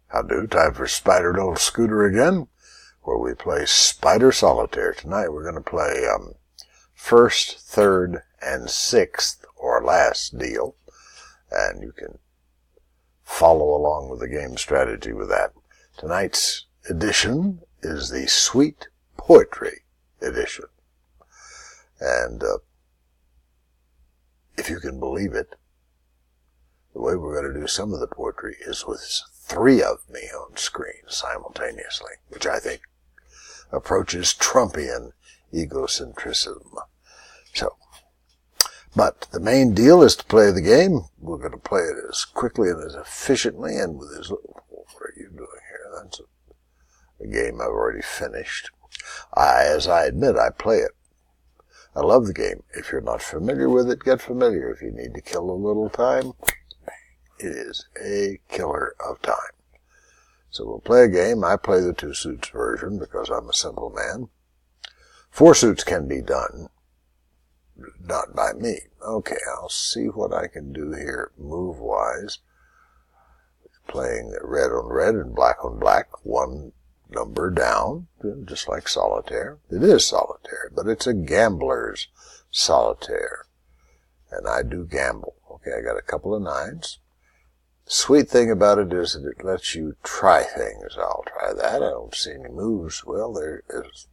How do? Time for Spider Olde Scooter again, where we play Spider Solitaire. Tonight we're going to play first, third, and sixth, or last deal, and you can follow along with the game strategy with that. Tonight's edition is the Sweet Poetry edition, and if you can believe it, the way we're going to do some of the poetry is with three of me on screen simultaneously, which I think approaches Trumpian egocentrism. But the main deal is to play the game. We're going to play it as quickly and as efficiently and with as little... What are you doing here? That's a game I've already finished. As I admit, I play it. I love the game. If you're not familiar with it, get familiar. If you need to kill a little time, it is a killer of time. So we'll play a game. I play the 2 suits version because I'm a simple man. 4 suits can be done. Not by me. Okay, I'll see what I can do here move-wise. Playing red on red and black on black, one number down, just like solitaire. It is solitaire, but it's a gambler's solitaire. And I do gamble. Okay, I got a couple of 9s. The sweet thing about it is that it lets you try things. I'll try that. I don't see any moves. Well, there is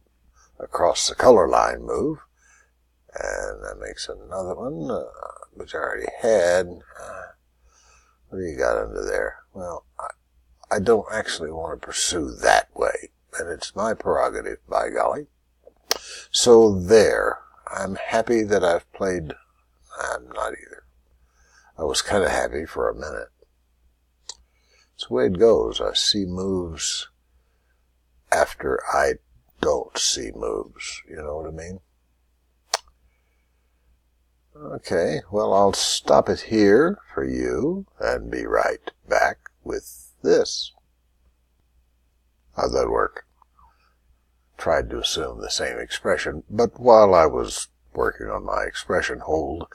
a cross the color line move. And that makes another one, which I already had. What do you got under there? Well, I don't actually want to pursue that way. And it's my prerogative, by golly. So there. I'm happy that I've played... I'm not either. I was kind of happy for a minute. It's the way it goes. I see moves after I don't see moves. You know what I mean? Okay, well, I'll stop it here for you and be right back with this. How'd that work? Tried to assume the same expression, but while I was working on my expression hold,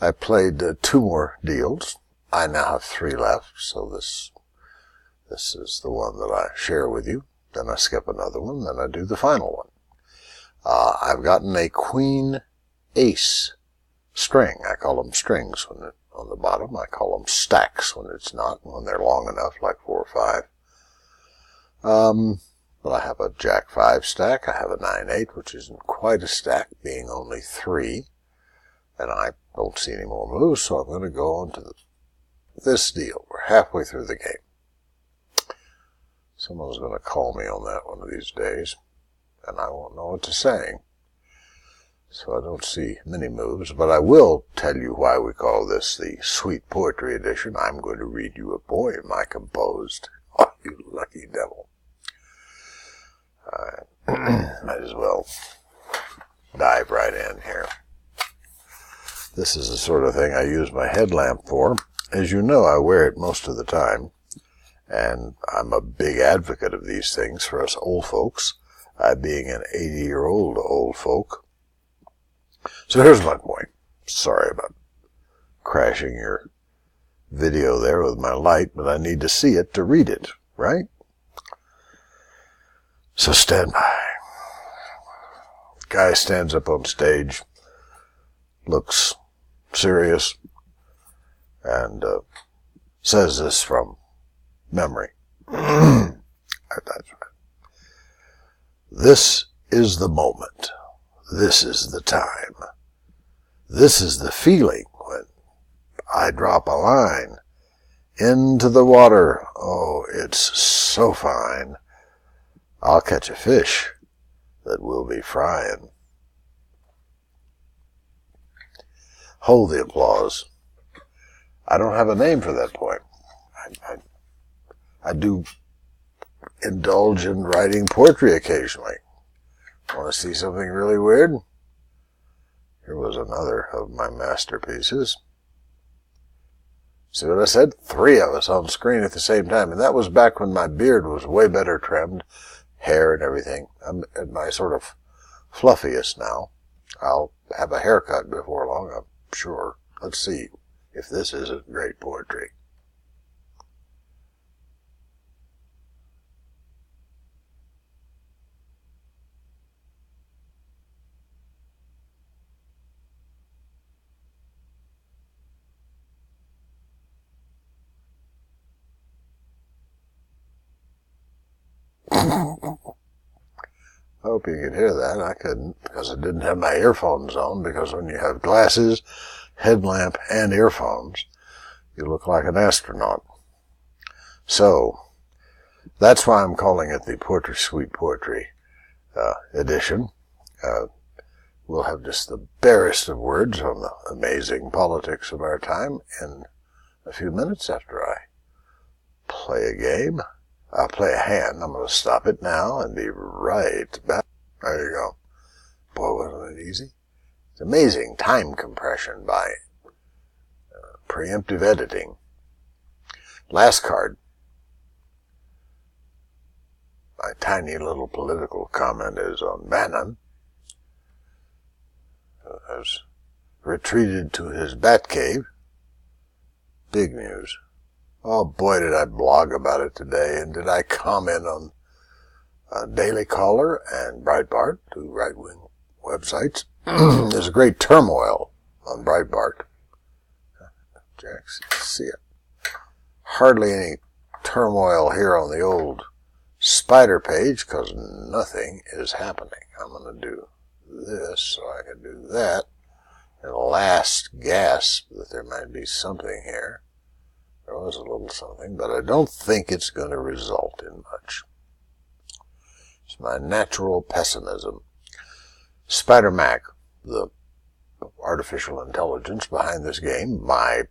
I played 2 more deals. I now have 3 left, so this is the one that I share with you. Then I skip another one, then I do the final one. I've gotten a Queen Ace string. I call them strings when they're on the bottom. I call them stacks when it's not, when they're long enough, like 4 or 5. But I have a Jack 5 stack. I have a 9-8, which isn't quite a stack, being only 3. And I don't see any more moves, so I'm going to go on to this deal. We're halfway through the game. Someone's going to call me on that one of these days, and I won't know what to say. So I don't see many moves, but I will tell you why we call this the Sweet Poetry Edition. I'm going to read you a poem I composed. Oh, you lucky devil. Might as well dive right in here. This is the sort of thing I use my headlamp for. As you know, I wear it most of the time, and I'm a big advocate of these things for us old folks, I being an 80-year-old old folk. So here's my point. Sorry about crashing your video there with my light, but I need to see it to read it, right? So stand by. Guy stands up on stage, looks serious, and says this from memory. That's right. This is the moment. This is the time. This is the feeling when I drop a line into the water. Oh, it's so fine. I'll catch a fish that we'll be frying. Hold the applause. I don't have a name for that poem. I do indulge in writing poetry occasionally. Want to see something really weird? Here was another of my masterpieces. See what I said? 3 of us on screen at the same time. And that was back when my beard was way better trimmed, hair and everything. I'm at my sort of fluffiest now. I'll have a haircut before long, I'm sure. Let's see if this isn't great poetry. I hope you could hear that. I couldn't, because I didn't have my earphones on, because when you have glasses, headlamp, and earphones, you look like an astronaut. So, that's why I'm calling it the Poetry Sweet Poetry edition. We'll have just the barest of words on the amazing politics of our time in a few minutes after I play a game. I'll play a hand. I'm going to stop it now and be right back. There you go. Boy, wasn't it easy? It's amazing time compression by preemptive editing. Last card. My tiny little political comment is on Bannon, who has retreated to his bat cave. Big news. Oh boy, did I blog about it today, and did I comment on Daily Caller and Breitbart, two right-wing websites. There's a great turmoil on Breitbart. Jack, see it. Hardly any turmoil here on the old Spider page, because nothing is happening. I'm going to do this so I can do that. And last gasp that there might be something here. There was a little something, but I don't think it's going to result in much. It's my natural pessimism. Spider Mac, the artificial intelligence behind this game, my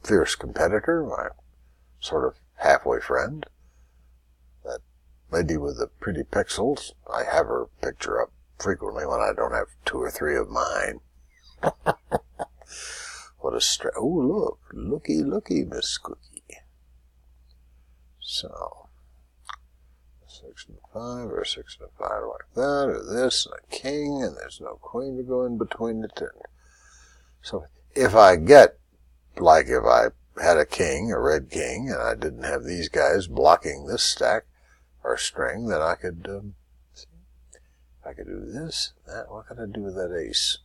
fierce competitor, my sort of halfway friend, that lady with the pretty pixels. I have her picture up frequently when I don't have 2 or 3 of mine. What a oh, look. Looky, Miss Cookie. So, 6 and 5, or 6 and 5 like that, or this, and a king, and there's no queen to go in between it. And so, if I get, like if I had a king, a red king, and I didn't have these guys blocking this stack or string, then I could, see, I could do this, that. What could I do with that ace?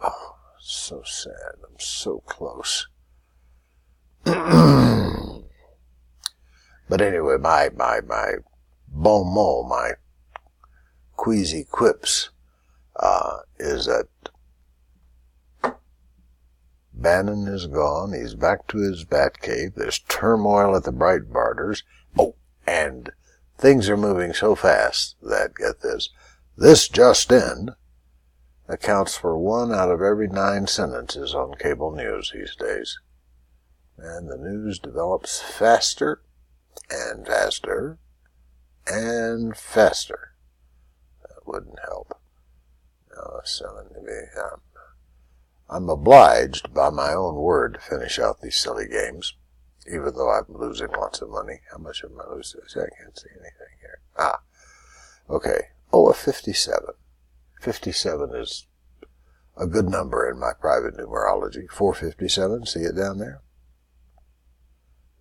Oh, so sad. I'm so close. But anyway, my bon mot, my queasy quips, is that Bannon is gone. He's back to his bat cave. There's turmoil at the Breitbarters. Oh, and things are moving so fast that, get this just in accounts for 1 out of every 9 sentences on cable news these days. And the news develops faster and faster and faster. That wouldn't help. No, 7 to me. I'm obliged by my own word to finish out these silly games, even though I'm losing lots of money. How much am I losing? I can't see anything here. Okay. Oh, a 57. 57 is a good number in my private numerology. 457, see it down there?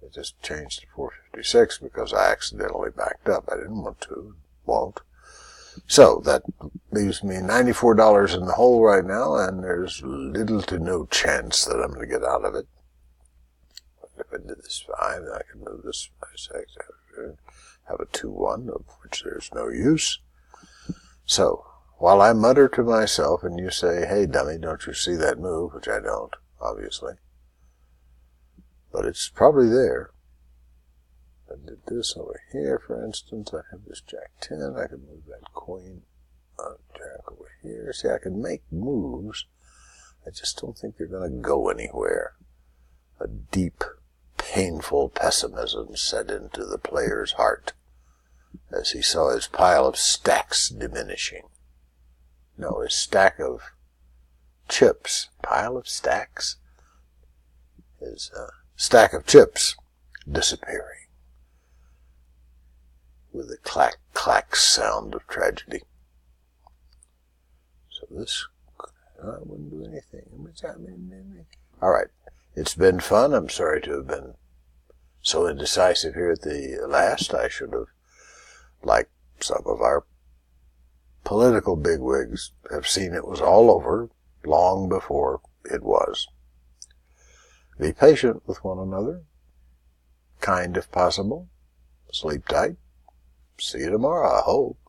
It just changed to 456 because I accidentally backed up. I didn't want to, won't. So that leaves me $94 in the hole right now, and there's little to no chance that I'm going to get out of it. If I did this 5, then I could move this 5, 6, have a 2-1, of which there's no use. So, while I mutter to myself and you say, hey dummy, don't you see that move? Which I don't, obviously. But it's probably there. I did this over here, for instance. I have this Jack 10. I could move that Queen Jack over here. See, I can make moves. I just don't think they're going to go anywhere. A deep, painful pessimism set into the player's heart as he saw his pile of stacks diminishing. No, his stack of chips. Pile of stacks? His stack of chips disappearing with a clack, clack sound of tragedy. So this, I wouldn't do anything. All right. It's been fun. I'm sorry to have been so indecisive here at the last. I should have, like some of our political bigwigs have seen, it was all over long before it was. Be patient with one another, kind if possible, Sleep tight. See you tomorrow, I hope.